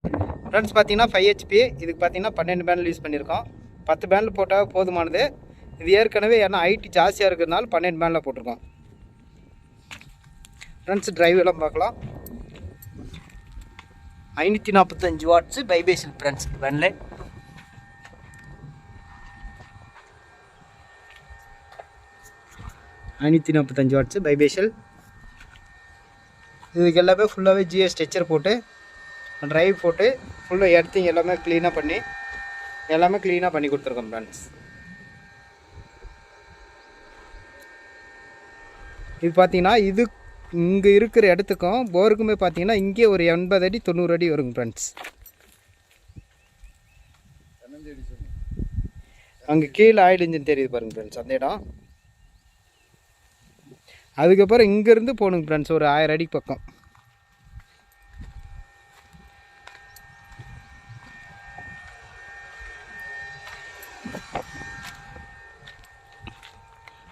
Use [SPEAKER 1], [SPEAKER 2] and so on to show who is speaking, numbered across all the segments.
[SPEAKER 1] Friends பார்த்தீங்கன்னா 5 HP, இதுக்கு பார்த்தீங்கன்னா 12 பேனல் யூஸ் பண்ணியிருக்கோம். 10 பேனல் போட்டால் போதுமானது. இது ஏற்கனவே ஏன்னா ஹைட்டு ஜாஸ்தியாக இருக்கிறதுனால 12 பேனலில் போட்டிருக்கோம். ஃப்ரெண்ட்ஸ் டிரைவ் எல்லாம் பார்க்கலாம். 545 வாட்ஸு பைபேஷன் ஃப்ரெண்ட்ஸ் பேனல். வாட்ஸு பைபேஷல். இதுக்கு எல்லாமே ஃபுல்லாகவே GS ஸ்ட்ரெச்சர் போட்டு ட்ரைவ் போட்டு ஃபுல்லாக எடுத்திங் எல்லாமே க்ளீனாக பண்ணி கொடுத்துருக்கோம் ஃப்ரெண்ட்ஸ். இது பார்த்தீங்கன்னா இது இங்கே இருக்கிற இடத்துக்கும் போருக்குமே பார்த்தீங்கன்னா இங்கே ஒரு 80 அடி 90 அடி வருங்க ஃப்ரெண்ட்ஸ். அங்கே கீழே ஆயில் இன்ஜின் தெரியுது பாருங்க ஃப்ரெண்ட்ஸ், அந்த இடம். அதுக்கப்புறம் இங்கேருந்து போகணுங்க ஃப்ரெண்ட்ஸ் ஒரு 1000 அடி பக்கம்.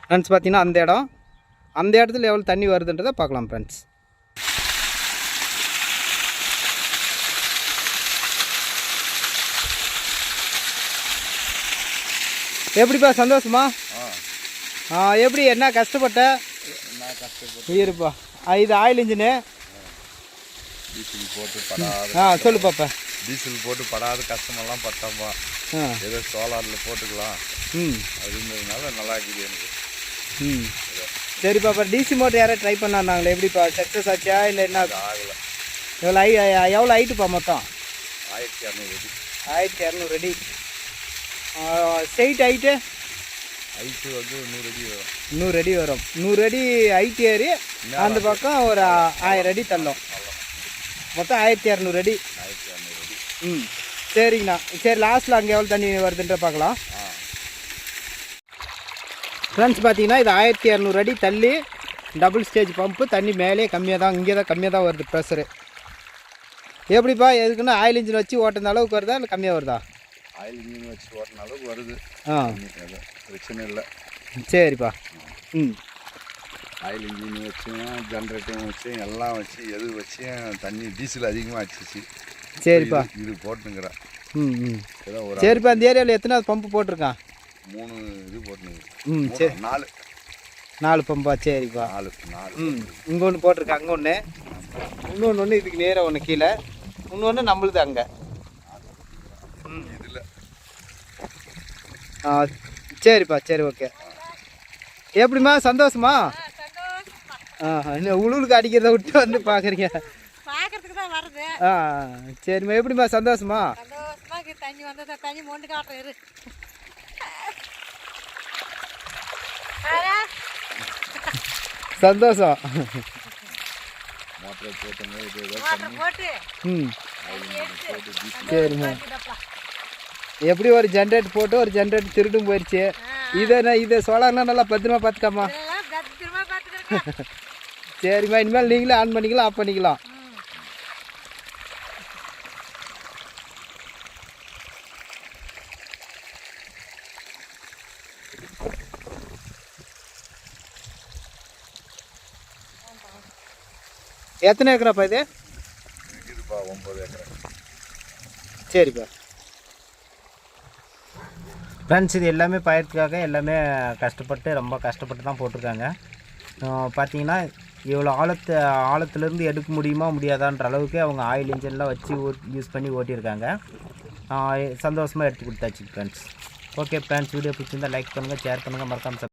[SPEAKER 1] ஃப்ரெண்ட்ஸ் பார்த்தீங்கன்னா அந்த இடத்துல எவ்வளோ தண்ணி வருதுன்றதை பார்க்கலாம் ஃப்ரெண்ட்ஸ். எப்படிப்பா சந்தோஷமா? எப்படி என்ன கஷ்டப்பட்ட? இருப்பா இது ஆயில் இன்ஜினு.
[SPEAKER 2] டீசல் போட்டு படாது.
[SPEAKER 1] சொல்லு பாப்பா.
[SPEAKER 2] டீசல் போட்டு படாத கஷ்டமெல்லாம் பட்டோம்ப்பா. ஏதோ சோலாரில் போட்டுக்கலாம் அப்படின்றதுனால நல்லா இருக்குது எனக்கு.
[SPEAKER 1] சரிப்பா. அப்புறம் டிசி மோட்டர் யாராவது ட்ரை பண்ணாங்களே, எப்படிப்பா சக்ஸஸ் ஆச்சா இல்லை என்ன?
[SPEAKER 2] ஆகலை.
[SPEAKER 1] எவ்வளோ ஹைட்டுப்பா மொத்தம்?
[SPEAKER 2] 1200 அடி.
[SPEAKER 1] 1200 அடி. ஸ்ட்ரெயிட் ஹைட்டு
[SPEAKER 2] வந்து 100 அடி வரும்.
[SPEAKER 1] 100 அடி வரும். 100 அடி ஹைட் ஏறி அந்த பக்கம் ஒரு 1000 அடி தள்ளும். மொத்தம் 1200 அடி.
[SPEAKER 2] 1200 அடி.
[SPEAKER 1] சரிங்கண்ணா. சரி, லாஸ்ட்டில் அங்கே எவ்வளோ தண்ணி வருதுன்ற பார்க்கலாம். ஃப்ரெண்ட்ஸ் பார்த்தீங்கன்னா இது 1200 அடி தள்ளி டபுள் ஸ்டேஜ் பம்பு. தண்ணி மேலே கம்மியாக தான், இங்கே தான் கம்மியாக தான் வருது ப்ரெஷரு. எப்படிப்பா எதுக்குன்னா ஆயில் இன்ஜின் வச்சு ஓட்டுற அளவுக்கு வருதா இல்லை கம்மியாக வருதா?
[SPEAKER 2] ஆயில் இன்ஜின் வச்சு ஓட்டின அளவுக்கு வருது. பிரச்சனை இல்லை. சரிப்பா. ஆயில் இன்ஜின் வச்சும் ஜென்ரேட்டரும் வச்சு எல்லாம் வச்சு எது வச்சு தண்ணி டீசல் அதிகமாக ஆச்சு.
[SPEAKER 1] சரிப்பா.
[SPEAKER 2] இது போட்டுங்கிறேன்.
[SPEAKER 1] சரிப்பா. அந்த ஏரியாவில் எத்தனை பம்பு போட்டிருக்கான்?
[SPEAKER 2] 3 இது போட்டுங்க.
[SPEAKER 1] சரி. 4 பம்பா? சரிப்பா.
[SPEAKER 2] 4.
[SPEAKER 1] இங்கே ஒன்று போட்டிருக்கேன், அங்கே ஒன்று, இன்னொன்று இதுக்கு நேராக ஒன்று கீழே, இன்னொன்று நம்மளுது அங்கே.
[SPEAKER 2] இதில்
[SPEAKER 1] சரிப்பா. சரி, ஓகே. எப்படிம்மா சந்தோஷமா? உளுவுக்கு அடிக்கிறத விட்டு வந்து பார்க்குறீங்க. சரிம்மா. எப்படிம்மா சந்தோஷமா? சந்தோஷம். சரிம்மா. எப்படி ஒரு ஜென்ரேட்டர் போட்டு ஒரு ஜென்ரேட்டர் திருட்டும் போயிடுச்சு. இது சோலார்னா நல்லா பத்திரமா பார்த்துக்காமா? சரிம்மா. இனிமேல் நீங்களே ஆன் பண்ணிக்கலாம், ஆஃப் பண்ணிக்கலாம். எத்தனை ஏக்கராப்பா இது?
[SPEAKER 2] 9 ஏக்கர்.
[SPEAKER 1] சரிப்பா. ஃப்ரெண்ட்ஸ் இது எல்லாமே பயிர்க்காக எல்லாமே ரொம்ப கஷ்டப்பட்டு தான் போட்டிருக்காங்க. பார்த்தீங்கன்னா இவ்வளோ ஆழத்துலேருந்து எடுக்க முடியாதான்ற அளவுக்கு அவங்க ஆயில் இன்ஜின்லாம் வச்சு யூஸ் பண்ணி ஓட்டியிருக்காங்க. சந்தோஷமாக எடுத்து கொடுத்தாச்சு ஃப்ரெண்ட்ஸ். ஓகே ஃப்ரெண்ட்ஸ், வீடியோ பிடிச்சிருந்தால் லைக் பண்ணுங்கள், ஷேர் பண்ணுங்கள், மறக்காம